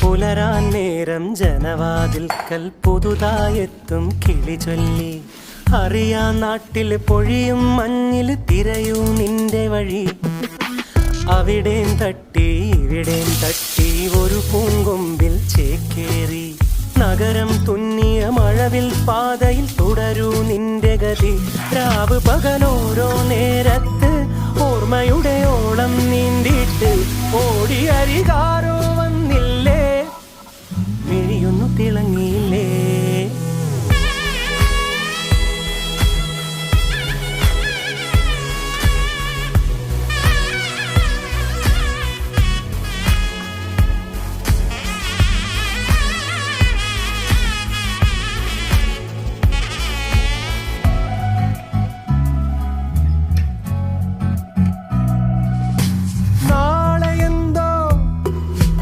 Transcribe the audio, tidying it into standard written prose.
പുലരാൻ നേരം ജനവാതിൽക്കൽ പുതുതായെത്തും കിളി ചൊല്ലി. അറിയാൻ നാട്ടിൽ പൊഴിയും മഞ്ഞിൽ തിരയൂ നിന്റെ വഴി. അവിടേം തട്ടി ഇവിടേം തട്ടി ഒരു പൂങ്കൊമ്പിൽ ചേക്കേറി. നഗരം തുന്നിയ മഴവിൽ പാതയിൽ തുടരൂ നിന്റെ ഗതി. രാവ് പകലോരോ നേരത്ത് ഓർമ്മയുടെ ഓളം നീന്തിയിട്ട് ഓടിയരികാരോ